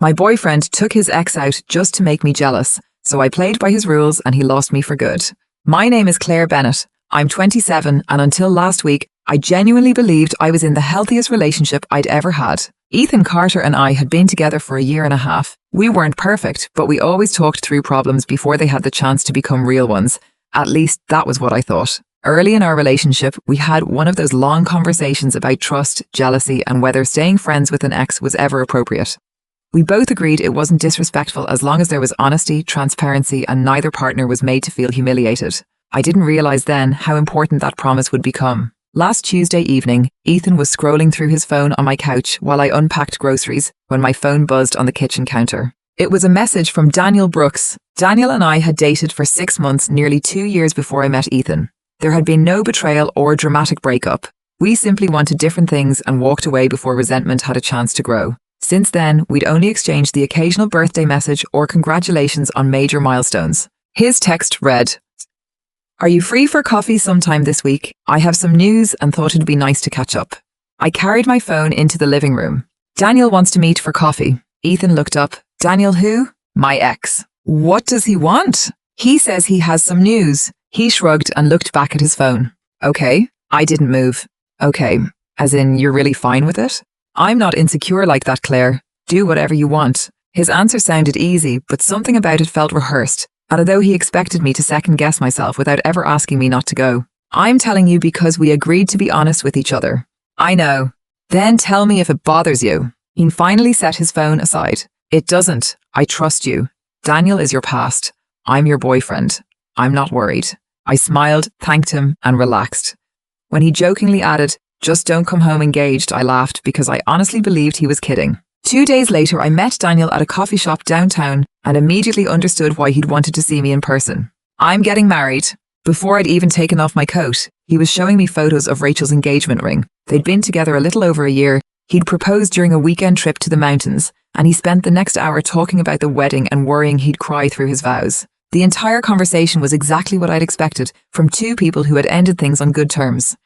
My boyfriend took his ex out just to make me jealous, so I played by his rules and he lost me for good. My name is Claire Bennett. I'm 27 and until last week, I genuinely believed I was in the healthiest relationship I'd ever had. Ethan Carter and I had been together for a year and a half. We weren't perfect, but we always talked through problems before they had the chance to become real ones. At least that was what I thought. Early in our relationship, we had one of those long conversations about trust, jealousy, and whether staying friends with an ex was ever appropriate. We both agreed it wasn't disrespectful as long as there was honesty, transparency, and neither partner was made to feel humiliated. I didn't realize then how important that promise would become. Last Tuesday evening, Ethan was scrolling through his phone on my couch while I unpacked groceries when my phone buzzed on the kitchen counter. It was a message from Daniel Brooks. Daniel and I had dated for 6 months, nearly 2 years before I met Ethan. There had been no betrayal or dramatic breakup. We simply wanted different things and walked away before resentment had a chance to grow. Since then, we'd only exchanged the occasional birthday message or congratulations on major milestones. His text read, "Are you free for coffee sometime this week? I have some news and thought it'd be nice to catch up." I carried my phone into the living room. "Daniel wants to meet for coffee." Ethan looked up. "Daniel who?" "My ex." "What does he want?" "He says he has some news." He shrugged and looked back at his phone. "Okay." I didn't move. "Okay. As in, you're really fine with it?" "I'm not insecure like that, Claire. Do whatever you want." His answer sounded easy, but something about it felt rehearsed, and although he expected me to second-guess myself without ever asking me not to go. "I'm telling you because we agreed to be honest with each other." "I know." "Then tell me if it bothers you." He finally set his phone aside. "It doesn't. I trust you. Daniel is your past. I'm your boyfriend. I'm not worried." I smiled, thanked him, and relaxed. When he jokingly added, "Just don't come home engaged," I laughed because I honestly believed he was kidding. 2 days later, I met Daniel at a coffee shop downtown and immediately understood why he'd wanted to see me in person. "I'm getting married." Before I'd even taken off my coat, he was showing me photos of Rachel's engagement ring. They'd been together a little over a year. He'd proposed during a weekend trip to the mountains, and he spent the next hour talking about the wedding and worrying he'd cry through his vows. The entire conversation was exactly what I'd expected from two people who had ended things on good terms.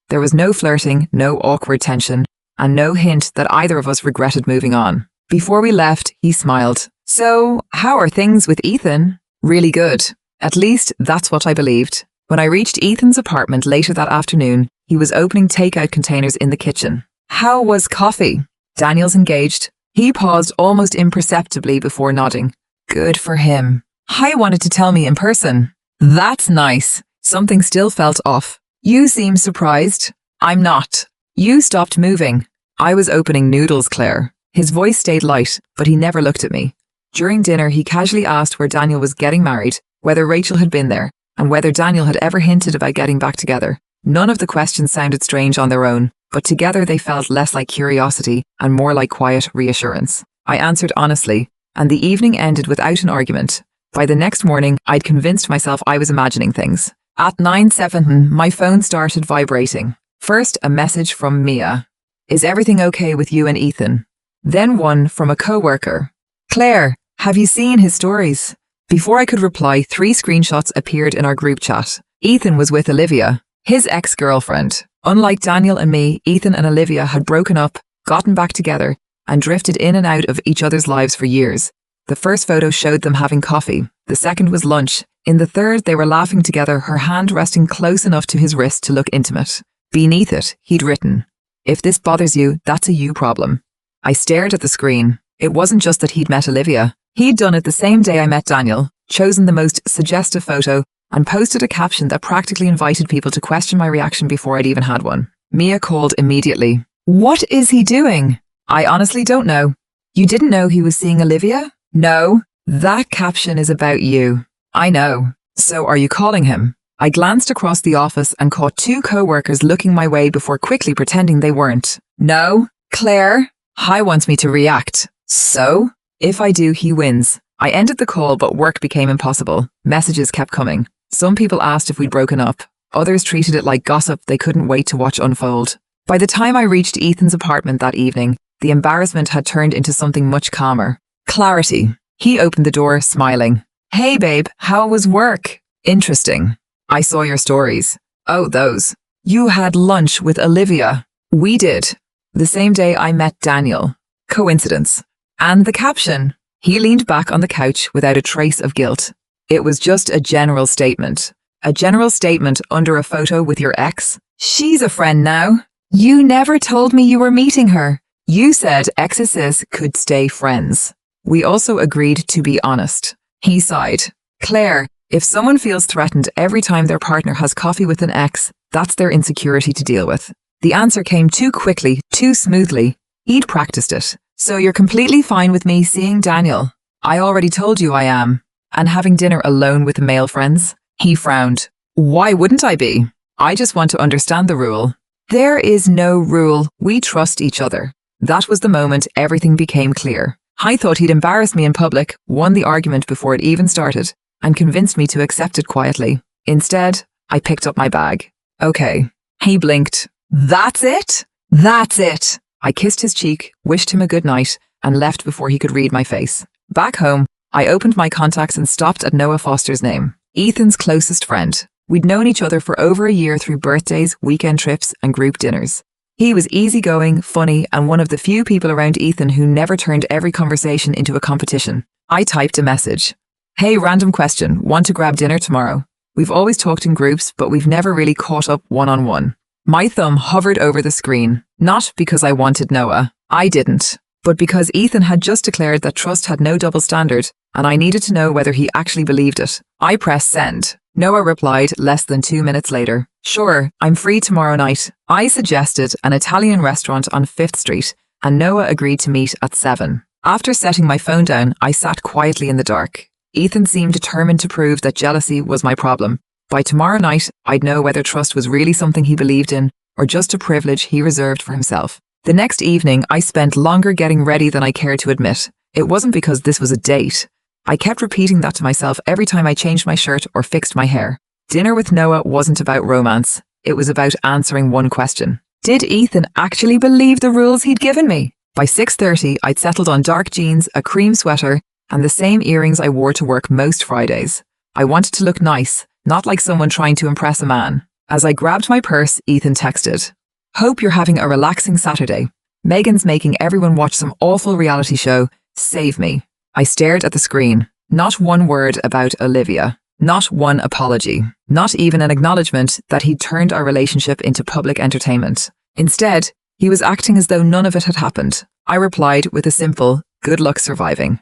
There was no flirting, no awkward tension, and no hint that either of us regretted moving on. Before we left, he smiled. "So, how are things with Ethan?" "Really good. At least, that's what I believed." When I reached Ethan's apartment later that afternoon, he was opening takeout containers in the kitchen. "How was coffee?" "Daniel's engaged." He paused almost imperceptibly before nodding. "Good for him. I wanted to tell me in person." "That's nice." Something still felt off. "You seem surprised." "I'm not." "You stopped moving." "I was opening noodles, Claire." His voice stayed light, but he never looked at me. During dinner, he casually asked where Daniel was getting married, whether Rachel had been there, and whether Daniel had ever hinted about getting back together. None of the questions sounded strange on their own, but together they felt less like curiosity and more like quiet reassurance. I answered honestly, and the evening ended without an argument. By the next morning, I'd convinced myself I was imagining things. At 9:07, my phone started vibrating. First, a message from Mia. "Is everything okay with you and Ethan?" Then one from a coworker. "Claire, have you seen his stories?" Before I could reply, 3 screenshots appeared in our group chat. Ethan was with Olivia, his ex-girlfriend. Unlike Daniel and me, Ethan and Olivia had broken up, gotten back together, and drifted in and out of each other's lives for years. The first photo showed them having coffee. The second was lunch. In the third, they were laughing together, her hand resting close enough to his wrist to look intimate. Beneath it, he'd written, "If this bothers you, that's a you problem." I stared at the screen. It wasn't just that he'd met Olivia. He'd done it the same day I met Daniel, chosen the most suggestive photo, and posted a caption that practically invited people to question my reaction before I'd even had one. Mia called immediately. "What is he doing?" "I honestly don't know." "You didn't know he was seeing Olivia?" "No. That caption is about you." "I know. So are you calling him?" I glanced across the office and caught 2 co-workers looking my way before quickly pretending they weren't. "No. Claire, Hi wants me to react. So? If I do, he wins." I ended the call, but work became impossible. Messages kept coming. Some people asked if we'd broken up. Others treated it like gossip they couldn't wait to watch unfold. By the time I reached Ethan's apartment that evening, the embarrassment had turned into something much calmer. Clarity. He opened the door, smiling. "Hey babe, how was work?" "Interesting. I saw your stories." "Oh, those. You had lunch with Olivia." "We did. The same day I met Daniel." "Coincidence?" And the caption. He leaned back on the couch without a trace of guilt. It was just a general statement. A general statement under a photo with your ex. She's a friend now. You never told me you were meeting her. You said exes could stay friends. We also agreed to be honest. He sighed. Claire, if someone feels threatened every time their partner has coffee with an ex, that's their insecurity to deal with. The answer came too quickly, too smoothly. He'd practiced it. So you're completely fine with me seeing Daniel? I already told you I am. And having dinner alone with male friends? He frowned. Why wouldn't I be? I just want to understand the rule. There is no rule. We trust each other. That was the moment everything became clear. I thought he'd embarrassed me in public, won the argument before it even started, and convinced me to accept it quietly. Instead, I picked up my bag. Okay. He blinked. That's it? That's it. I kissed his cheek, wished him a good night, and left before he could read my face. Back home, I opened my contacts and stopped at Noah Foster's name, Ethan's closest friend. We'd known each other for over a year through birthdays, weekend trips, and group dinners. He was easygoing, funny, and one of the few people around Ethan who never turned every conversation into a competition. I typed a message. Hey, random question, want to grab dinner tomorrow? We've always talked in groups, but we've never really caught up one-on-one. My thumb hovered over the screen, not because I wanted Noah. I didn't. But because Ethan had just declared that trust had no double standard, and I needed to know whether he actually believed it. I pressed send. Noah replied less than 2 minutes later. Sure, I'm free tomorrow night. I suggested an Italian restaurant on 5th Street, and Noah agreed to meet at 7. After setting my phone down, I sat quietly in the dark. Ethan seemed determined to prove that jealousy was my problem. By tomorrow night, I'd know whether trust was really something he believed in, or just a privilege he reserved for himself. The next evening, I spent longer getting ready than I cared to admit. It wasn't because this was a date. I kept repeating that to myself every time I changed my shirt or fixed my hair. Dinner with Noah wasn't about romance. It was about answering one question. Did Ethan actually believe the rules he'd given me? By 6:30, I'd settled on dark jeans, a cream sweater, and the same earrings I wore to work most Fridays. I wanted to look nice, not like someone trying to impress a man. As I grabbed my purse, Ethan texted. Hope you're having a relaxing Saturday. Megan's making everyone watch some awful reality show. Save me. I stared at the screen. Not one word about Olivia. Not one apology. Not even an acknowledgement that he'd turned our relationship into public entertainment. Instead, he was acting as though none of it had happened. I replied with a simple, good luck surviving.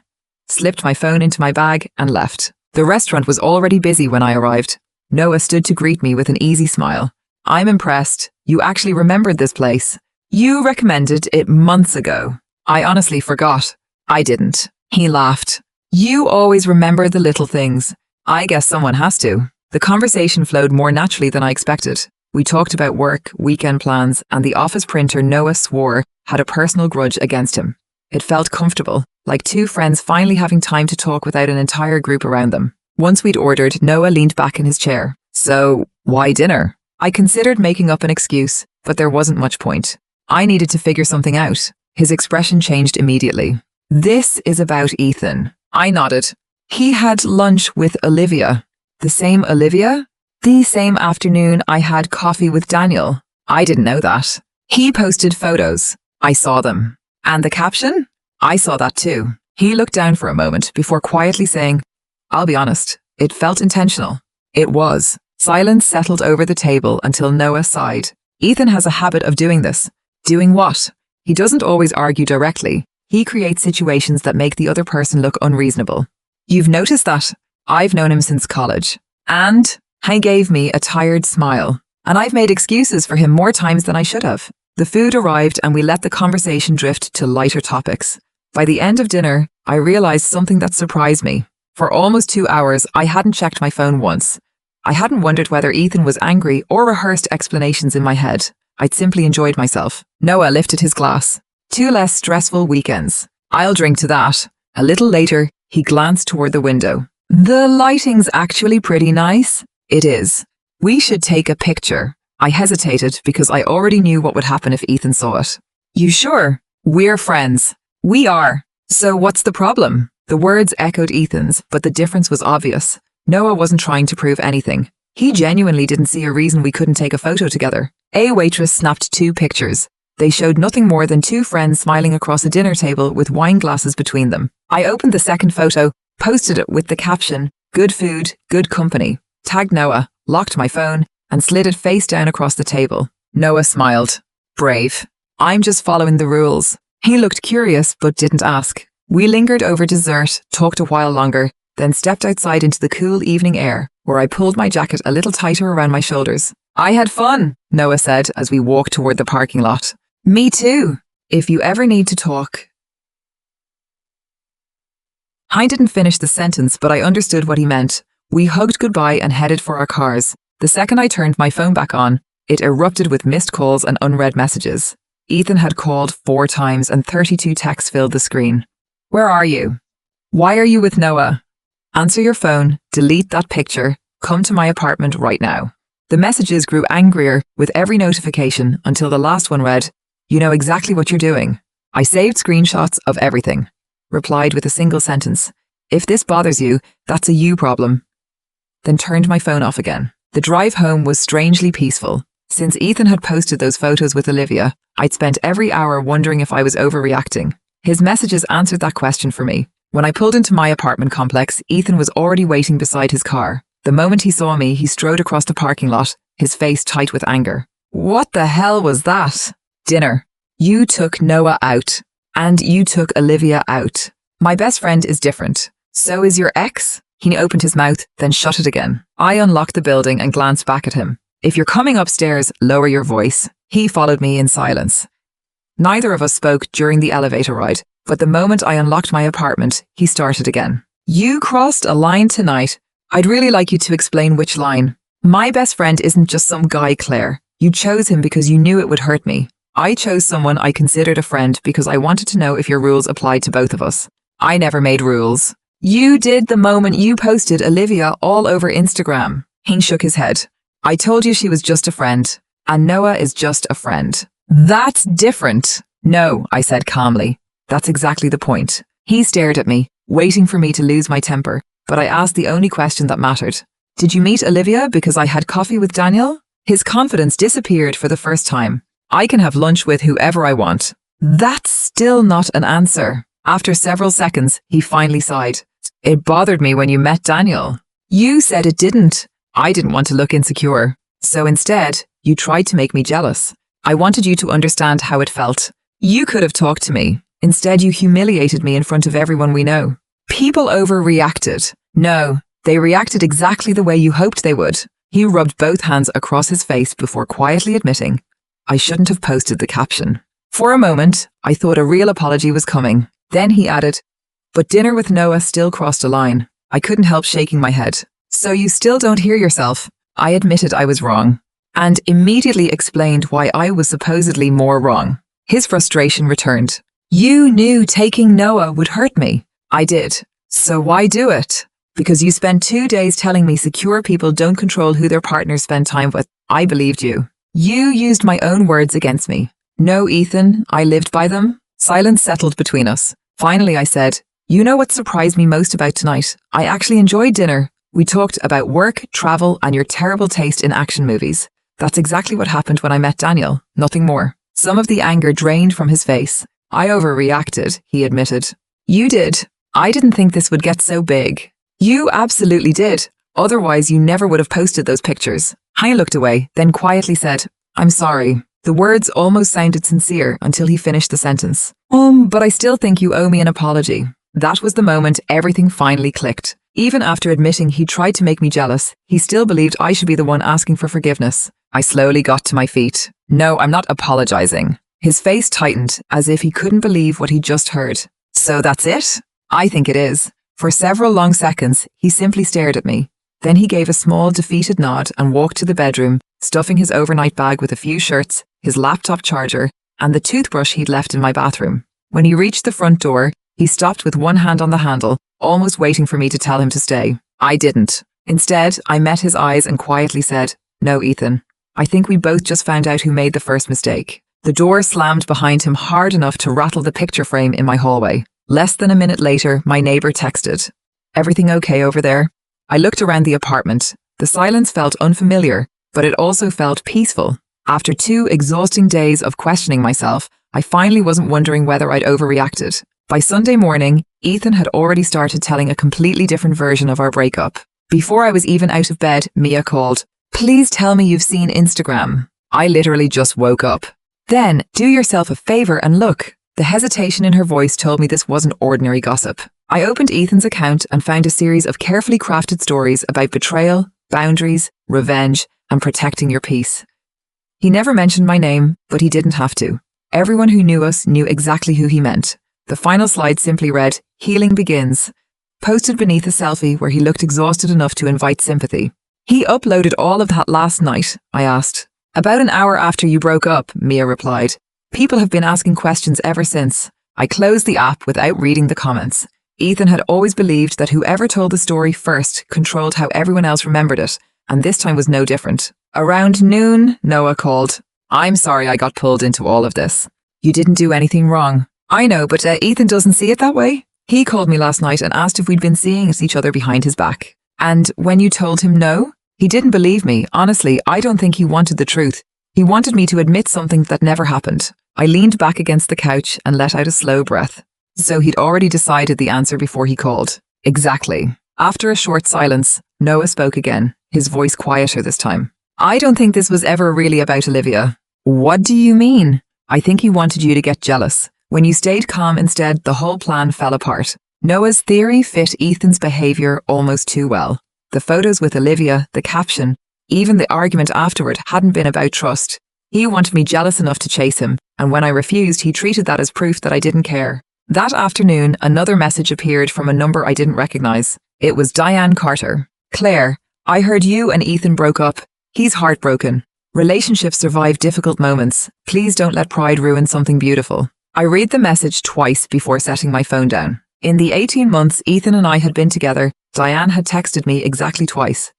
Slipped my phone into my bag and left. The restaurant was already busy when I arrived. Noah stood to greet me with an easy smile. I'm impressed. You actually remembered this place. You recommended it months ago. I honestly forgot. I didn't. He laughed. You always remember the little things. I guess someone has to. The conversation flowed more naturally than I expected. We talked about work, weekend plans, and the office printer Noah swore had a personal grudge against him. It felt comfortable, like two friends finally having time to talk without an entire group around them. Once we'd ordered, Noah leaned back in his chair. So, why dinner? I considered making up an excuse, but there wasn't much point. I needed to figure something out. His expression changed immediately. This is about Ethan. I nodded. He had lunch with Olivia. The same Olivia? The same afternoon I had coffee with Daniel. I didn't know that. He posted photos. I saw them. And the caption? I saw that too. He looked down for a moment before quietly saying, I'll be honest, it felt intentional. It was. Silence settled over the table until Noah sighed. Ethan has a habit of doing this. Doing what? He doesn't always argue directly. He creates situations that make the other person look unreasonable. You've noticed that? I've known him since college. And he gave me a tired smile. And I've made excuses for him more times than I should have. The food arrived and we let the conversation drift to lighter topics. By the end of dinner, I realized something that surprised me. For almost 2 hours, I hadn't checked my phone once. I hadn't wondered whether Ethan was angry or rehearsed explanations in my head. I'd simply enjoyed myself. Noah lifted his glass. 2 less stressful weekends. I'll drink to that. A little later, he glanced toward the window. The lighting's actually pretty nice. It is. We should take a picture. I hesitated because I already knew what would happen if Ethan saw it. You sure? We're friends. We are. So what's the problem? The words echoed Ethan's, but the difference was obvious. Noah wasn't trying to prove anything. He genuinely didn't see a reason we couldn't take a photo together. A waitress snapped 2 pictures. They showed nothing more than two friends smiling across a dinner table with wine glasses between them. I opened the second photo, posted it with the caption, "Good food, good company," tagged Noah, locked my phone, and slid it face down across the table. Noah smiled. Brave. I'm just following the rules. He looked curious but didn't ask. We lingered over dessert, talked a while longer, then stepped outside into the cool evening air, where I pulled my jacket a little tighter around my shoulders. I had fun, Noah said as we walked toward the parking lot. Me too. If you ever need to talk. I didn't finish the sentence, but I understood what he meant. We hugged goodbye and headed for our cars. The second I turned my phone back on, it erupted with missed calls and unread messages. Ethan had called 4 times and 32 texts filled the screen. Where are you? Why are you with Noah? Answer your phone, delete that picture, come to my apartment right now. The messages grew angrier with every notification until the last one read, "You know exactly what you're doing." I saved screenshots of everything. Replied with a single sentence, "If this bothers you, that's a you problem." Then turned my phone off again. The drive home was strangely peaceful. Since Ethan had posted those photos with Olivia, I'd spent every hour wondering if I was overreacting. His messages answered that question for me. When I pulled into my apartment complex, Ethan was already waiting beside his car. The moment he saw me, he strode across the parking lot, his face tight with anger. What the hell was that? Dinner. You took Noah out. And you took Olivia out. My best friend is different. So is your ex? He opened his mouth, then shut it again. I unlocked the building and glanced back at him. If you're coming upstairs, lower your voice. He followed me in silence. Neither of us spoke during the elevator ride, but the moment I unlocked my apartment, he started again. You crossed a line tonight. I'd really like you to explain which line. My best friend isn't just some guy, Claire. You chose him because you knew it would hurt me. I chose someone I considered a friend because I wanted to know if your rules applied to both of us. I never made rules. You did the moment you posted Olivia all over Instagram. He shook his head. I told you she was just a friend, and Noah is just a friend. That's different. No, I said calmly. That's exactly the point. He stared at me, waiting for me to lose my temper, but I asked the only question that mattered. Did you meet Olivia because I had coffee with Daniel? His confidence disappeared for the first time. I can have lunch with whoever I want. That's still not an answer. After several seconds, he finally sighed. It bothered me when you met Daniel. You said it didn't. I didn't want to look insecure. So instead, you tried to make me jealous. I wanted you to understand how it felt. You could have talked to me. Instead, you humiliated me in front of everyone we know. People overreacted. No, they reacted exactly the way you hoped they would. He rubbed both hands across his face before quietly admitting, I shouldn't have posted the caption. For a moment, I thought a real apology was coming. Then he added, but dinner with Noah still crossed a line. I couldn't help shaking my head. So you still don't hear yourself? I admitted I was wrong, and immediately explained why I was supposedly more wrong. His frustration returned. You knew taking Noah would hurt me. I did. So why do it? Because you spent 2 days telling me secure people don't control who their partners spend time with. I believed you. You used my own words against me. No, Ethan, I lived by them. Silence settled between us. Finally, I said, you know what surprised me most about tonight? I actually enjoyed dinner. We talked about work, travel, and your terrible taste in action movies. That's exactly what happened when I met Daniel. Nothing more. Some of the anger drained from his face. I overreacted, he admitted. You did. I didn't think this would get so big. You absolutely did. Otherwise, you never would have posted those pictures. I looked away, then quietly said, I'm sorry. The words almost sounded sincere until he finished the sentence. But I still think you owe me an apology. That was the moment everything finally clicked. Even after admitting he tried to make me jealous, he still believed I should be the one asking for forgiveness. I slowly got to my feet. No, I'm not apologizing. His face tightened as if he couldn't believe what he just heard. So that's it? I think it is. For several long seconds, he simply stared at me. Then he gave a small, defeated nod and walked to the bedroom, stuffing his overnight bag with a few shirts, his laptop charger, and the toothbrush he'd left in my bathroom. When he reached the front door, he stopped with one hand on the handle, almost waiting for me to tell him to stay. I didn't. Instead, I met his eyes and quietly said, No, Ethan. I think we both just found out who made the first mistake. The door slammed behind him hard enough to rattle the picture frame in my hallway. Less than a minute later, my neighbor texted, Everything okay over there? I looked around the apartment. The silence felt unfamiliar, but it also felt peaceful. After 2 exhausting days of questioning myself, I finally wasn't wondering whether I'd overreacted. By Sunday morning, Ethan had already started telling a completely different version of our breakup. Before I was even out of bed, Mia called. "Please tell me you've seen Instagram." I literally just woke up. "Then, do yourself a favor and look." The hesitation in her voice told me this wasn't ordinary gossip. I opened Ethan's account and found a series of carefully crafted stories about betrayal, boundaries, revenge, and protecting your peace. He never mentioned my name, but he didn't have to. Everyone who knew us knew exactly who he meant. The final slide simply read, "Healing begins," posted beneath a selfie where he looked exhausted enough to invite sympathy. "He uploaded all of that last night?" I asked. "About an hour after you broke up," Mia replied. "People have been asking questions ever since." I closed the app without reading the comments. Ethan had always believed that whoever told the story first controlled how everyone else remembered it, and this time was no different. Around noon, Noah called. "I'm sorry I got pulled into all of this." "You didn't do anything wrong." "I know, but Ethan doesn't see it that way. He called me last night and asked if we'd been seeing each other behind his back." "And when you told him no?" "He didn't believe me. Honestly, I don't think he wanted the truth. He wanted me to admit something that never happened." I leaned back against the couch and let out a slow breath. So he'd already decided the answer before he called. Exactly. After a short silence, Noah spoke again, his voice quieter this time. "I don't think this was ever really about Olivia." "What do you mean?" "I think he wanted you to get jealous. When you stayed calm instead, the whole plan fell apart." Noah's theory fit Ethan's behavior almost too well. The photos with Olivia, the caption, even the argument afterward hadn't been about trust. He wanted me jealous enough to chase him, and when I refused, he treated that as proof that I didn't care. That afternoon, another message appeared from a number I didn't recognize. It was Diane Carter. "Claire, I heard you and Ethan broke up. He's heartbroken. Relationships survive difficult moments. Please don't let pride ruin something beautiful." I read the message twice before setting my phone down. In the 18 months Ethan and I had been together, Diane had texted me exactly twice.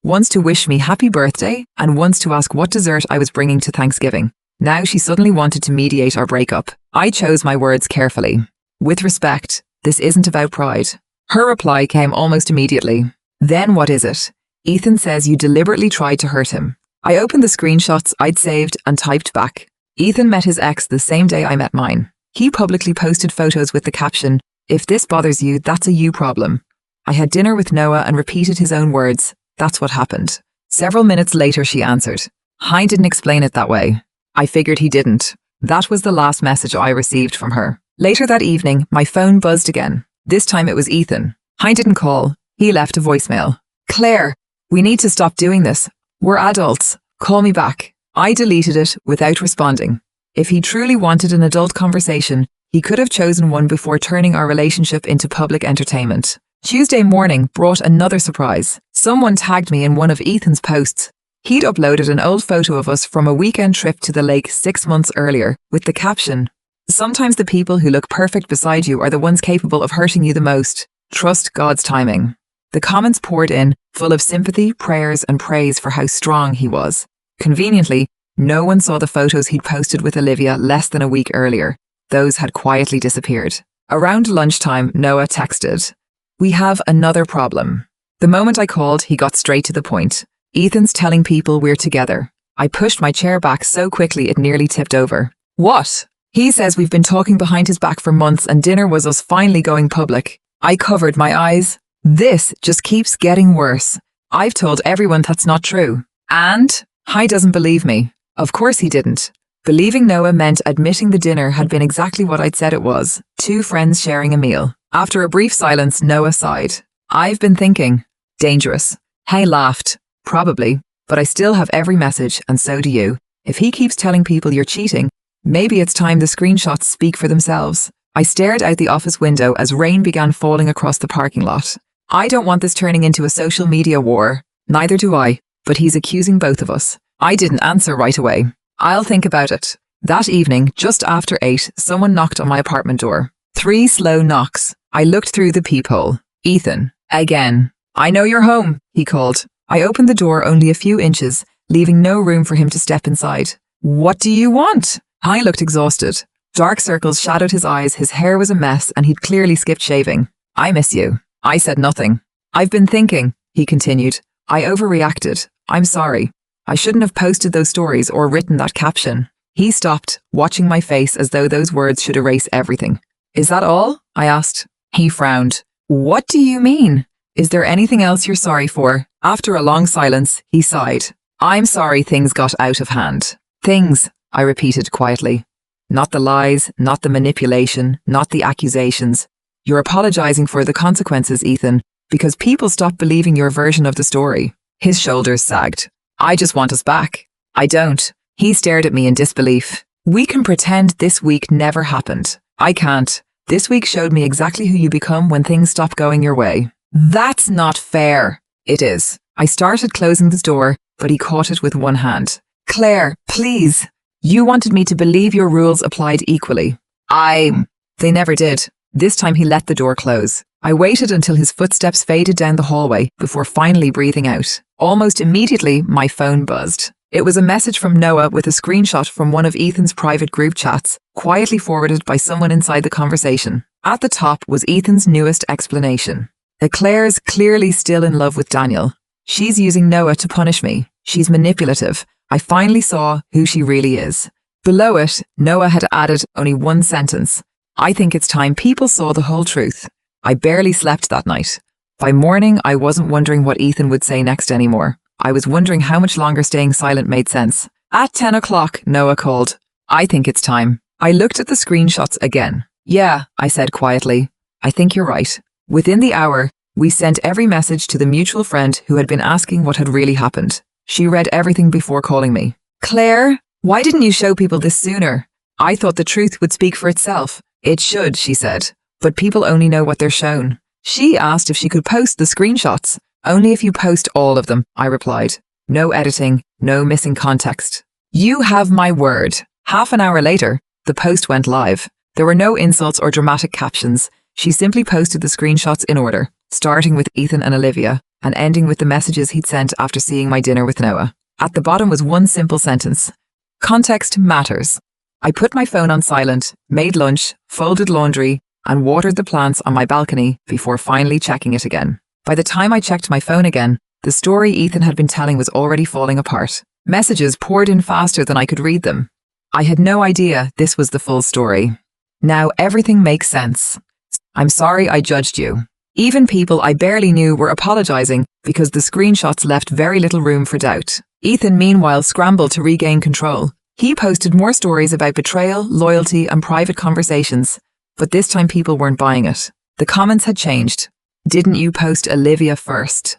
Once to wish me happy birthday, and once to ask what dessert I was bringing to Thanksgiving. Now she suddenly wanted to mediate our breakup. I chose my words carefully. "With respect, this isn't about pride." Her reply came almost immediately. "Then what is it?" "Ethan says you deliberately tried to hurt him." I opened the screenshots I'd saved and typed back. Ethan met his ex the same day I met mine. He publicly posted photos with the caption, "If this bothers you, that's a you problem." I had dinner with Noah and repeated his own words. That's what happened. Several minutes later she answered. "Hein didn't explain it that way." I figured he didn't. That was the last message I received from her. Later that evening, my phone buzzed again. This time it was Ethan. Hein didn't call. He left a voicemail. "Claire, we need to stop doing this. We're adults. Call me back." I deleted it without responding. If he truly wanted an adult conversation, he could have chosen one before turning our relationship into public entertainment. Tuesday morning brought another surprise. Someone tagged me in one of Ethan's posts. He'd uploaded an old photo of us from a weekend trip to the lake 6 months earlier, with the caption, "Sometimes the people who look perfect beside you are the ones capable of hurting you the most. Trust God's timing." The comments poured in, full of sympathy, prayers, and praise for how strong he was. Conveniently, no one saw the photos he'd posted with Olivia less than a week earlier. Those had quietly disappeared. Around lunchtime, Noah texted, "We have another problem." The moment I called, he got straight to the point. "Ethan's telling people we're together." I pushed my chair back so quickly it nearly tipped over. "What?" "He says we've been talking behind his back for months and dinner was us finally going public." I covered my eyes. This just keeps getting worse. I've told everyone that's not true. And? He doesn't believe me. Of course he didn't. Believing Noah meant admitting the dinner had been exactly what I'd said it was. 2 friends sharing a meal. After a brief silence, Noah sighed. "I've been thinking." Dangerous. He laughed. "Probably, but I still have every message, and so do you. If he keeps telling people you're cheating, maybe it's time the screenshots speak for themselves." I stared out the office window as rain began falling across the parking lot. I don't want this turning into a social media war. Neither do I, but he's accusing both of us. I didn't answer right away. "I'll think about it." That evening, just after 8, someone knocked on my apartment door. 3 slow knocks. I looked through the peephole. Ethan. Again. "I know you're home," he called. I opened the door only a few inches, leaving no room for him to step inside. "What do you want?" I looked exhausted. Dark circles shadowed his eyes, his hair was a mess, and he'd clearly skipped shaving. "I miss you." I said nothing. "I've been thinking," he continued. "I overreacted. I'm sorry." I shouldn't have posted those stories or written that caption. He stopped, watching my face as though those words should erase everything. Is that all? I asked. He frowned. What do you mean? Is there anything else you're sorry for? After a long silence, he sighed. I'm sorry things got out of hand. Things, I repeated quietly. Not the lies, not the manipulation, not the accusations. You're apologizing for the consequences, Ethan, because people stopped believing your version of the story. His shoulders sagged. I just want us back. I don't. He stared at me in disbelief. We can pretend this week never happened. I can't. This week showed me exactly who you become when things stop going your way. That's not fair. It is. I started closing the door, but he caught it with one hand. Claire, please. You wanted me to believe your rules applied equally. They never did. This time he let the door close. I waited until his footsteps faded down the hallway before finally breathing out. Almost immediately, my phone buzzed. It was a message from Noah with a screenshot from one of Ethan's private group chats, quietly forwarded by someone inside the conversation. At the top was Ethan's newest explanation. Claire's clearly still in love with Daniel. She's using Noah to punish me. She's manipulative. I finally saw who she really is. Below it, Noah had added only one sentence. I think it's time people saw the whole truth. I barely slept that night. By morning, I wasn't wondering what Ethan would say next anymore. I was wondering how much longer staying silent made sense. At 10 o'clock, Noah called. I think it's time. I looked at the screenshots again. Yeah, I said quietly. I think you're right. Within the hour, we sent every message to the mutual friend who had been asking what had really happened. She read everything before calling me. Claire, why didn't you show people this sooner? I thought the truth would speak for itself. It should, she said. But people only know what they're shown. She asked if she could post the screenshots. Only if you post all of them, I replied. No editing, no missing context. You have my word. Half an hour later, the post went live. There were no insults or dramatic captions. She simply posted the screenshots in order, starting with Ethan and Olivia, and ending with the messages he'd sent after seeing my dinner with Noah. At the bottom was one simple sentence. Context matters. I put my phone on silent, made lunch, folded laundry, and watered the plants on my balcony before finally checking it again. By the time I checked my phone again, the story Ethan had been telling was already falling apart. Messages poured in faster than I could read them. I had no idea this was the full story. Now everything makes sense. I'm sorry I judged you. Even people I barely knew were apologizing because the screenshots left very little room for doubt. Ethan meanwhile scrambled to regain control. He posted more stories about betrayal, loyalty, and private conversations. But this time people weren't buying it. The comments had changed. Didn't you post Olivia first?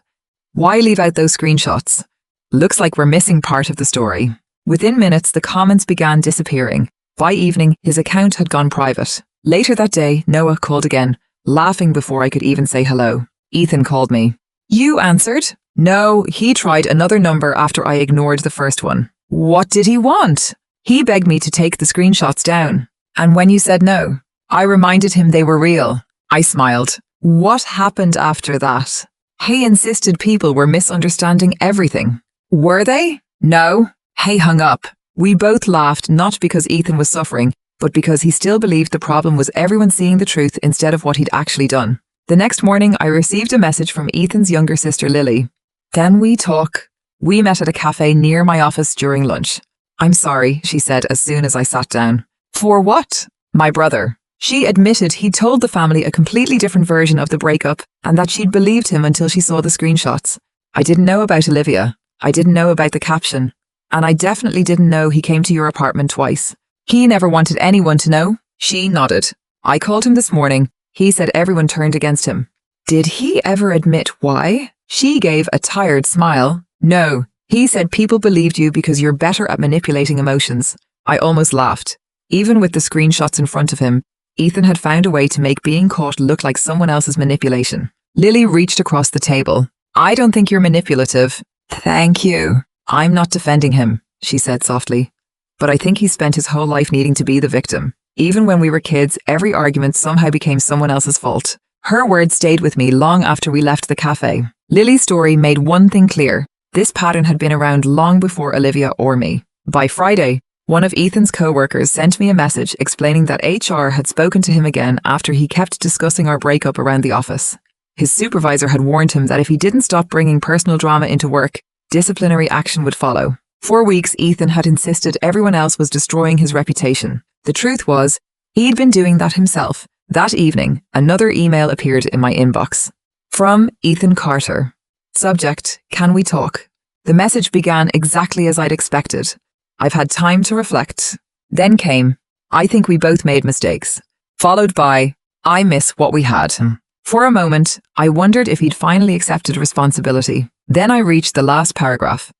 Why leave out those screenshots? Looks like we're missing part of the story. Within minutes, the comments began disappearing. By evening, his account had gone private. Later that day, Noah called again, laughing before I could even say hello. Ethan called me. You answered? No, he tried another number after I ignored the first one. What did he want? He begged me to take the screenshots down. And when you said no, I reminded him they were real. I smiled. What happened after that? He insisted people were misunderstanding everything. Were they? No. He hung up. We both laughed, not because Ethan was suffering, but because he still believed the problem was everyone seeing the truth instead of what he'd actually done. The next morning, I received a message from Ethan's younger sister, Lily. Can we talk? We met at a cafe near my office during lunch. I'm sorry, she said as soon as I sat down. For what? My brother. She admitted he'd told the family a completely different version of the breakup and that she'd believed him until she saw the screenshots. I didn't know about Olivia. I didn't know about the caption. And I definitely didn't know he came to your apartment twice. He never wanted anyone to know. She nodded. I called him this morning. He said everyone turned against him. Did he ever admit why? She gave a tired smile. No. He said people believed you because you're better at manipulating emotions. I almost laughed. Even with the screenshots in front of him, Ethan had found a way to make being caught look like someone else's manipulation. Lily reached across the table. I don't think you're manipulative. Thank you. I'm not defending him, she said softly. But I think he spent his whole life needing to be the victim. Even when we were kids, every argument somehow became someone else's fault. Her words stayed with me long after we left the cafe. Lily's story made one thing clear. This pattern had been around long before Olivia or me. By Friday, one of Ethan's co-workers sent me a message explaining that HR had spoken to him again after he kept discussing our breakup around the office. His supervisor had warned him that if he didn't stop bringing personal drama into work, disciplinary action would follow. For weeks, Ethan had insisted everyone else was destroying his reputation. The truth was, he'd been doing that himself. That evening, another email appeared in my inbox. From Ethan Carter. Subject, can we talk? The message began exactly as I'd expected. I've had time to reflect. Then came, I think we both made mistakes. Followed by, I miss what we had. For a moment, I wondered if he'd finally accepted responsibility. Then I reached the last paragraph.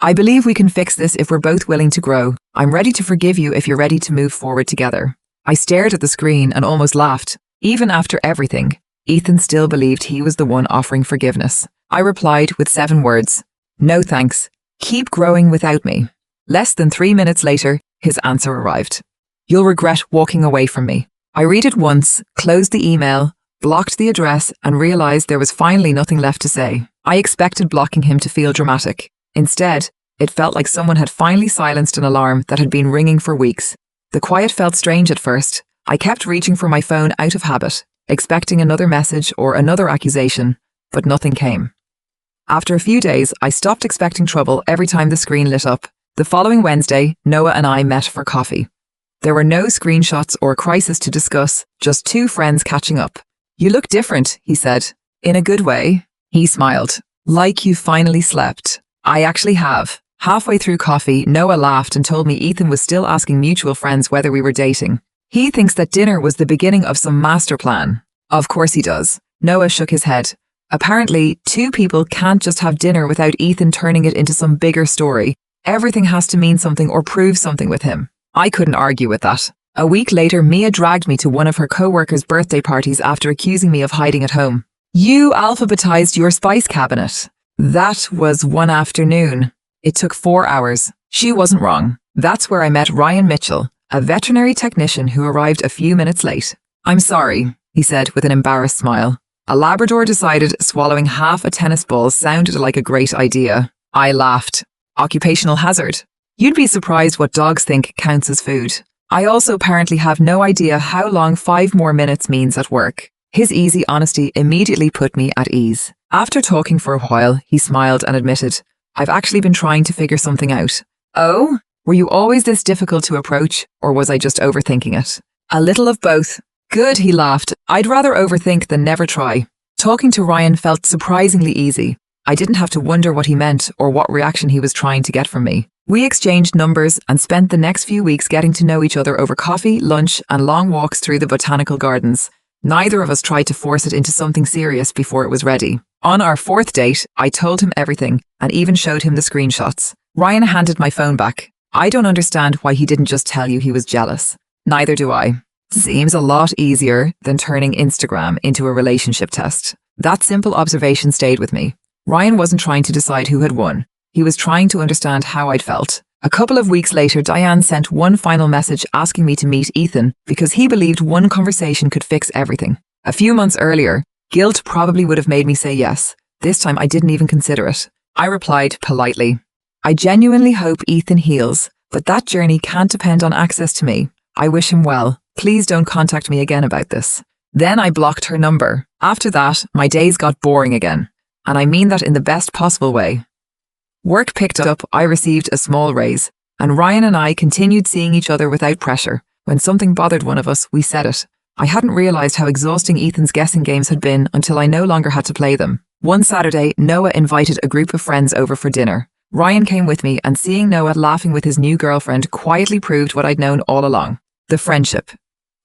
I believe we can fix this if we're both willing to grow. I'm ready to forgive you if you're ready to move forward together. I stared at the screen and almost laughed. Even after everything, Ethan still believed he was the one offering forgiveness. I replied with 7 words. No thanks. Keep growing without me. Less than 3 minutes later, his answer arrived. You'll regret walking away from me. I read it once, closed the email, blocked the address, and realized there was finally nothing left to say. I expected blocking him to feel dramatic. Instead, it felt like someone had finally silenced an alarm that had been ringing for weeks. The quiet felt strange at first. I kept reaching for my phone out of habit, expecting another message or another accusation, but nothing came. After a few days, I stopped expecting trouble every time the screen lit up. The following Wednesday, Noah and I met for coffee. There were no screenshots or crisis to discuss, just 2 friends catching up. You look different, he said. In a good way. He smiled. Like you finally slept. I actually have. Halfway through coffee, Noah laughed and told me Ethan was still asking mutual friends whether we were dating. He thinks that dinner was the beginning of some master plan. Of course he does. Noah shook his head. Apparently, 2 people can't just have dinner without Ethan turning it into some bigger story. Everything has to mean something or prove something with him. I couldn't argue with that. A week later, Mia dragged me to one of her co-workers' birthday parties after accusing me of hiding at home. You alphabetized your spice cabinet. That was one afternoon. It took 4 hours. She wasn't wrong. That's where I met Ryan Mitchell, a veterinary technician who arrived a few minutes late. I'm sorry, he said with an embarrassed smile. A Labrador decided swallowing half a tennis ball sounded like a great idea. I laughed. Occupational hazard. You'd be surprised what dogs think counts as food. I also apparently have no idea how long 5 more minutes means at work. His easy honesty immediately put me at ease. After talking for a while, he smiled and admitted, I've actually been trying to figure something out. Oh? Were you always this difficult to approach, or was I just overthinking it? A little of both. Good, he laughed. I'd rather overthink than never try. Talking to Ryan felt surprisingly easy. I didn't have to wonder what he meant or what reaction he was trying to get from me. We exchanged numbers and spent the next few weeks getting to know each other over coffee, lunch, and long walks through the botanical gardens. Neither of us tried to force it into something serious before it was ready. On our 4th date, I told him everything and even showed him the screenshots. Ryan handed my phone back. I don't understand why he didn't just tell you he was jealous. Neither do I. Seems a lot easier than turning Instagram into a relationship test. That simple observation stayed with me. Ryan wasn't trying to decide who had won. He was trying to understand how I'd felt. A couple of weeks later, Diane sent one final message asking me to meet Ethan because he believed one conversation could fix everything. A few months earlier, guilt probably would have made me say yes. This time I didn't even consider it. I replied politely. I genuinely hope Ethan heals, but that journey can't depend on access to me. I wish him well. Please don't contact me again about this. Then I blocked her number. After that, my days got boring again. And I mean that in the best possible way. Work picked up, I received a small raise, and Ryan and I continued seeing each other without pressure. When something bothered one of us, we said it. I hadn't realized how exhausting Ethan's guessing games had been until I no longer had to play them. One Saturday, Noah invited a group of friends over for dinner. Ryan came with me, and seeing Noah laughing with his new girlfriend quietly proved what I'd known all along. The friendship.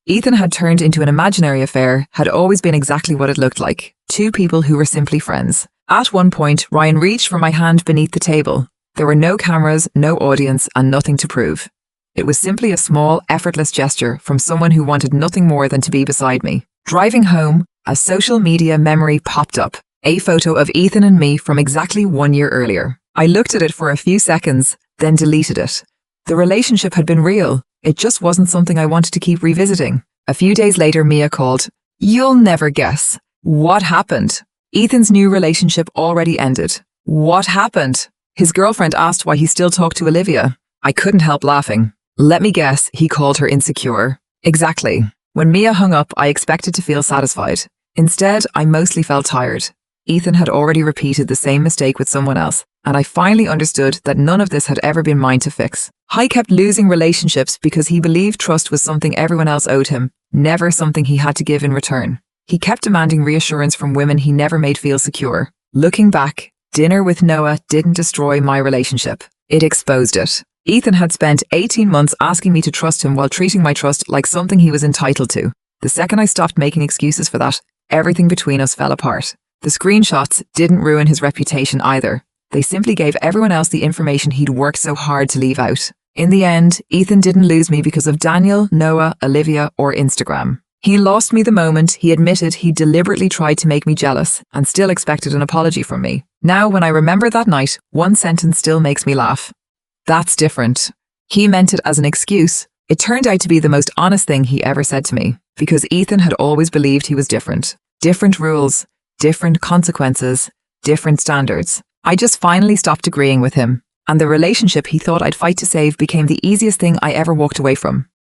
Ethan had turned into an imaginary affair, had always been exactly what it looked like. 2 people who were simply friends. At one point, Ryan reached for my hand beneath the table. There were no cameras, no audience, and nothing to prove. It was simply a small, effortless gesture from someone who wanted nothing more than to be beside me. Driving home, a social media memory popped up. A photo of Ethan and me from exactly 1 year earlier. I looked at it for a few seconds, then deleted it. The relationship had been real. It just wasn't something I wanted to keep revisiting. A few days later, Mia called. You'll never guess. What happened? Ethan's new relationship already ended. What happened? His girlfriend asked why he still talked to Olivia. I couldn't help laughing. Let me guess, he called her insecure. Exactly. When Mia hung up, I expected to feel satisfied. Instead, I mostly felt tired. Ethan had already repeated the same mistake with someone else, and I finally understood that none of this had ever been mine to fix. I kept losing relationships because he believed trust was something everyone else owed him, never something he had to give in return. He kept demanding reassurance from women he never made feel secure. Looking back, dinner with Noah didn't destroy my relationship. It exposed it. Ethan had spent 18 months asking me to trust him while treating my trust like something he was entitled to. The second I stopped making excuses for that, everything between us fell apart. The screenshots didn't ruin his reputation either. They simply gave everyone else the information he'd worked so hard to leave out. In the end, Ethan didn't lose me because of Daniel, Noah, Olivia, or Instagram. He lost me the moment he admitted he deliberately tried to make me jealous and still expected an apology from me. Now, when I remember that night, one sentence still makes me laugh. That's different. He meant it as an excuse. It turned out to be the most honest thing he ever said to me, because Ethan had always believed he was different. Different rules, different consequences, different standards. I just finally stopped agreeing with him, and the relationship he thought I'd fight to save became the easiest thing I ever walked away from.